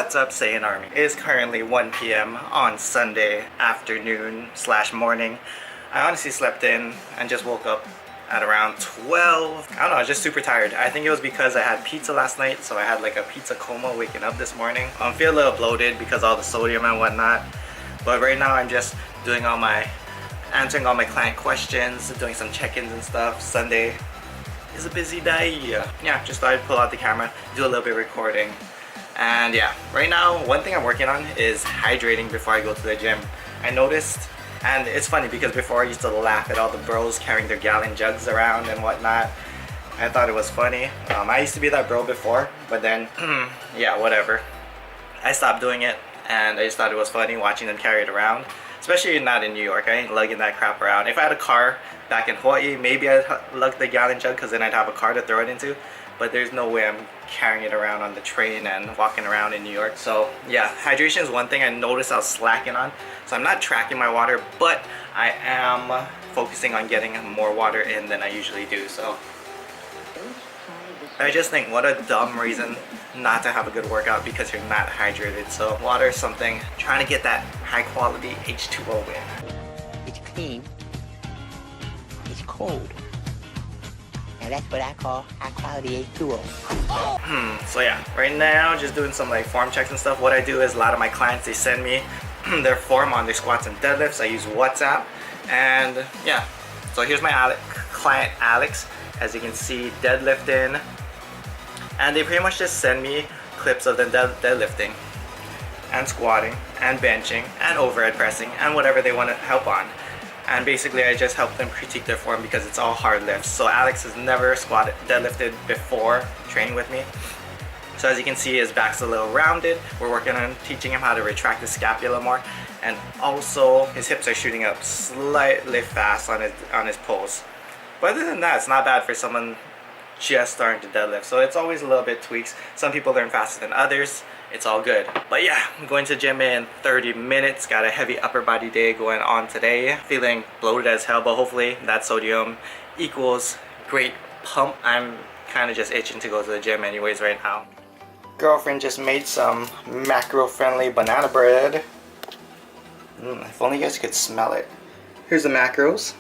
What's up, Saiyan Army? It is currently 1 p.m. on Sunday afternoon / morning. I honestly slept in and just woke up at around 12. I don't know, I was just super tired. I think it was because I had pizza last night, so I had like a pizza coma waking up this morning. I feel a little bloated because of all the sodium and whatnot. But right now I'm just doing answering all my client questions, doing some check-ins and stuff. Sunday is a busy day. Yeah, just thought I'd pull out the camera, do a little bit of recording. And yeah, right now one thing I'm working on is hydrating before I go to the gym. I noticed, and it's funny because before I used to laugh at all the bros carrying their gallon jugs around and whatnot. I thought it was funny. I used to be that bro before, but then yeah, whatever. I stopped doing it and I just thought it was funny watching them carry it around. Especially not in New York. I ain't lugging that crap around. If I had a car back in Hawaii, maybe I'd lug the gallon jug because then I'd have a car to throw it into. But there's no way I'm carrying it around on the train and walking around in New York. So yeah, hydration is one thing I noticed I was slacking on. So I'm not tracking my water, but I am focusing on getting more water in than I usually do. So I just think what a dumb reason not to have a good workout because you're not hydrated. So water is something, trying to get that high quality H2O in. It's clean, it's cold, and that's what I call high quality H2O. So yeah, right now just doing some like form checks and stuff. What I do is a lot of my clients, they send me their form on their squats and deadlifts. I use WhatsApp, and yeah, so here's my client Alex. As you can see, deadlifting, and they pretty much just send me clips of them deadlifting and squatting and benching and overhead pressing and whatever they want to help on. And basically I just help them critique their form because it's all hard lifts. So Alex has never deadlifted before training with me. So as you can see, his back's a little rounded. We're working on teaching him how to retract the scapula more, and also his hips are shooting up slightly fast on his pulls. But other than that, it's not bad for someone just starting to deadlift. So it's always a little bit tweaks. Some people learn faster than others. It's all good. But yeah, I'm going to the gym in 30 minutes. Got a heavy upper body day going on today. Feeling bloated as hell, but hopefully that sodium equals great pump. I'm kind of just itching to go to the gym anyways right now. Girlfriend just made some macro-friendly banana bread. If only you guys could smell it. Here's the macros.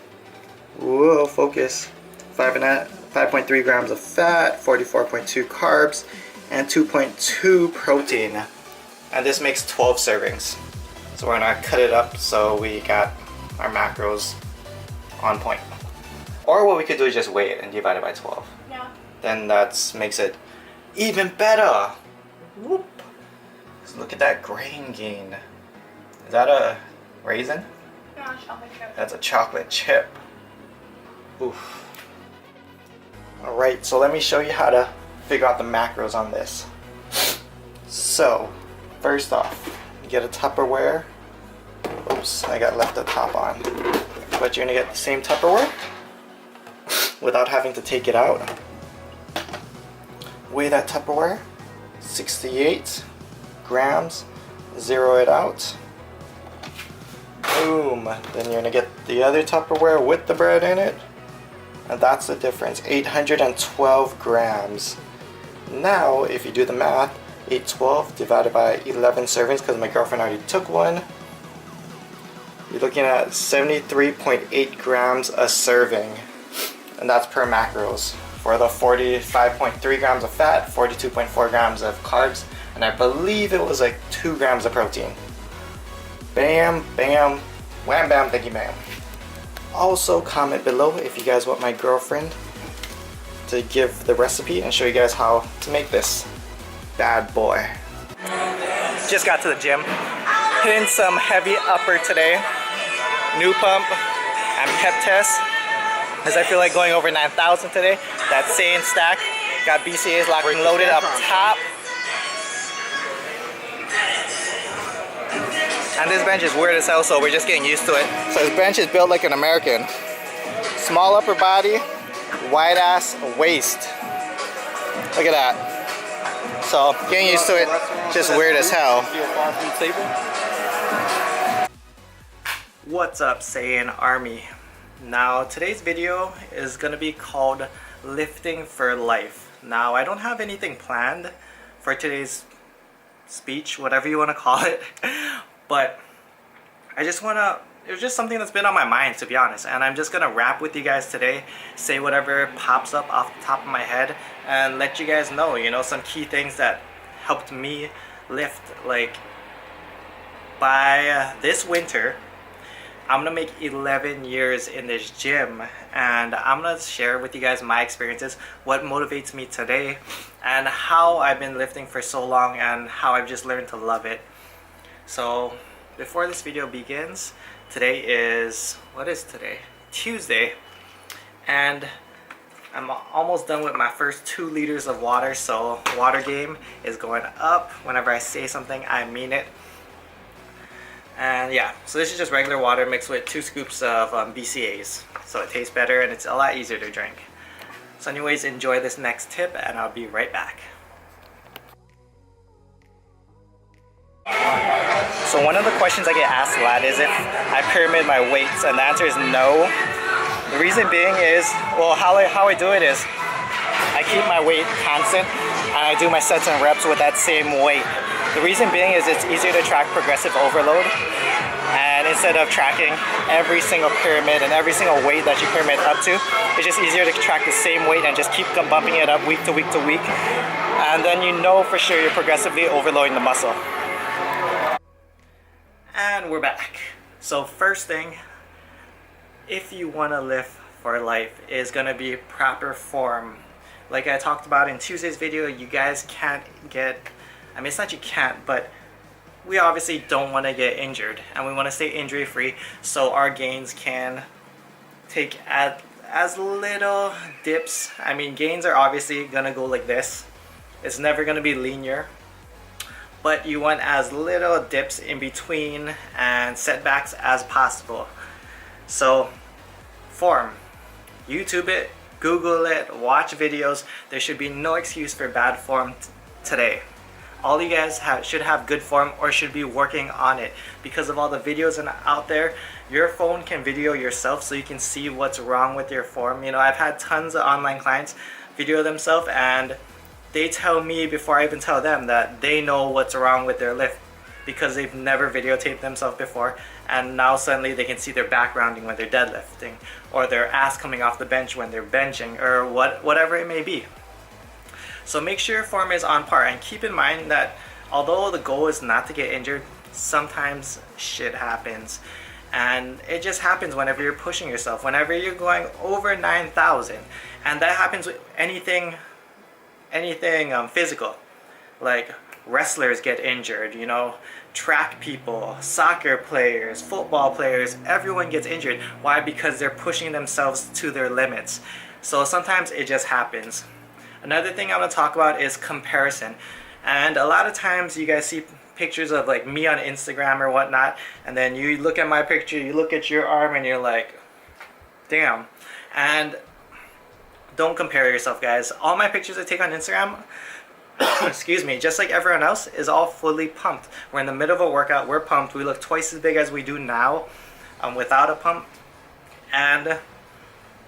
Whoa, focus. 5.3 grams of fat, 44.2 carbs, and 2.2 protein. And this makes 12 servings. So we're gonna cut it up so we got our macros on point. Or what we could do is just weigh it and divide it by 12. Yeah. Then that makes it even better. Whoop. So look at that grain gain. Is that a raisin? No, chocolate chip. That's a chocolate chip. Oof. Alright, so let me show you how to figure out the macros on this. So, first off, you get a Tupperware. Oops, I got left the top on. But you're gonna get the same Tupperware without having to take it out. Weigh that Tupperware, 68 grams, zero it out. Boom, then you're gonna get the other Tupperware with the bread in it. And that's the difference, 812 grams. Now, if you do the math, 812 divided by 11 servings, because my girlfriend already took one, you're looking at 73.8 grams a serving. And that's per macros. For the 45.3 grams of fat, 42.4 grams of carbs, and I believe it was like 2 grams of protein. Bam, bam, wham, bam, thank you, ma'am. Also, comment below if you guys want my girlfriend to give the recipe and show you guys how to make this bad boy. Just got to the gym. Hitting some heavy upper today. New pump and pep test. As I feel like going over 9,000 today. That same stack. Got BCAs locked and loaded up top. And this bench is weird as hell, so we're just getting used to it. So this bench is built like an American. Small upper body, wide ass waist. Look at that. So getting used to it, just weird as hell. What's up, Saiyan Army? Now today's video is gonna be called Lifting for Life. Now I don't have anything planned for today's speech, whatever you want to call it. But I just want to, it was just something that's been on my mind, to be honest, and I'm just gonna rap with you guys today, say whatever pops up off the top of my head, and let you guys know, you know, some key things that helped me lift. Like, by this winter, I'm gonna make 11 years in this gym, and I'm gonna share with you guys my experiences, what motivates me today, and how I've been lifting for so long, and how I've just learned to love it. So before this video begins, today is, what is today? Tuesday, and I'm almost done with my first 2 liters of water, so water game is going up. Whenever I say something, I mean it. And yeah, so this is just regular water mixed with 2 scoops of BCAAs, so it tastes better and it's a lot easier to drink. So anyways, enjoy this next tip and I'll be right back. So one of the questions I get asked a lot is if I pyramid my weights, and the answer is no. The reason being is, well, how I do it is I keep my weight constant and I do my sets and reps with that same weight. The reason being is it's easier to track progressive overload, and instead of tracking every single pyramid and every single weight that you pyramid up to, it's just easier to track the same weight and just keep bumping it up week to week to week, and then you know for sure you're progressively overloading the muscle. And we're back. So first thing, if you want to lift for life, is going to be proper form. Like I talked about in Tuesday's video, you guys can't get, I mean, it's not you can't, but we obviously don't want to get injured and we want to stay injury free, so our gains can take as little dips. I mean, gains are obviously going to go like this. It's never going to be linear, but you want as little dips in between and setbacks as possible. So form, YouTube it, Google it, watch videos. There should be no excuse for bad form today. All you guys should have good form, or should be working on it, because of all the videos out there. Your phone can video yourself so you can see what's wrong with your form. You know, I've had tons of online clients video themselves and they tell me before I even tell them that they know what's wrong with their lift, because they've never videotaped themselves before, and now suddenly they can see their back rounding when they're deadlifting, or their ass coming off the bench when they're benching, or whatever it may be. So make sure your form is on par, and keep in mind that although the goal is not to get injured, sometimes shit happens. And it just happens whenever you're pushing yourself, whenever you're going over 9,000, and that happens with anything physical. Like wrestlers get injured, you know, track people, soccer players, football players, everyone gets injured. Why? Because they're pushing themselves to their limits. So sometimes it just happens. Another thing I'm going to talk about is comparison. And a lot of times you guys see pictures of like me on Instagram or whatnot, and then you look at my picture, you look at your arm, and you're like, damn. And don't compare yourself, guys. All my pictures I take on Instagram, excuse me, just like everyone else, is all fully pumped. We're in the middle of a workout, we're pumped, we look twice as big as we do now without a pump, and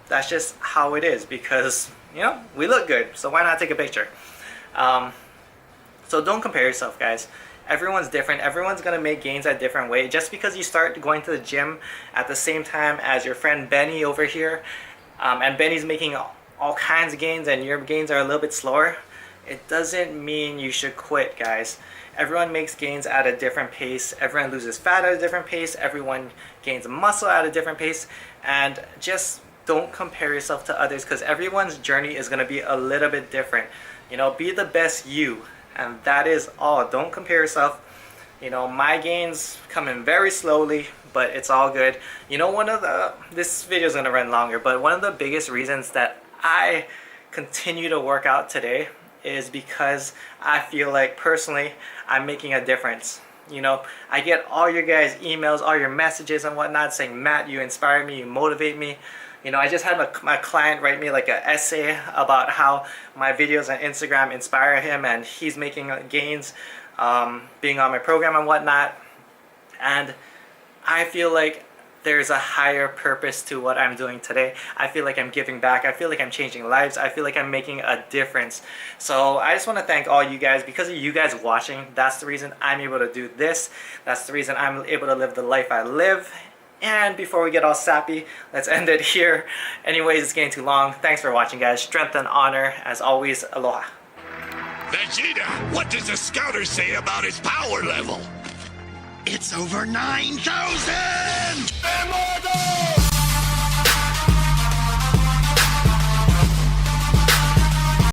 that's just how it is, because, you know, we look good, so why not take a picture? So don't compare yourself, guys. Everyone's different. Everyone's gonna make gains at different way. Just because you start going to the gym at the same time as your friend Benny over here, and Benny's making all kinds of gains and your gains are a little bit slower, it doesn't mean you should quit, guys. Everyone makes gains at a different pace. Everyone loses fat at a different pace. Everyone gains muscle at a different pace. And just don't compare yourself to others, because everyone's journey is going to be a little bit different. You know, be the best you, and that is all. Don't compare yourself. You know, my gains come in very slowly, but it's all good. You know, this video is going to run longer, but one of the biggest reasons that I continue to work out today is because I feel like personally I'm making a difference. You know, I get all your guys' emails, all your messages and whatnot saying, Matt, you inspire me, you motivate me. You know, I just had my client write me like an essay about how my videos on Instagram inspire him, and he's making gains being on my program and whatnot. And I feel like there's a higher purpose to what I'm doing today. I feel like I'm giving back. I feel like I'm changing lives. I feel like I'm making a difference. So I just want to thank all you guys. Because of you guys watching, that's the reason I'm able to do this. That's the reason I'm able to live the life I live. And before we get all sappy, let's end it here. Anyways, it's getting too long. Thanks for watching, guys. Strength and honor. As always, aloha. Vegeta, what does the scouter say about his power level? It's over 9,000!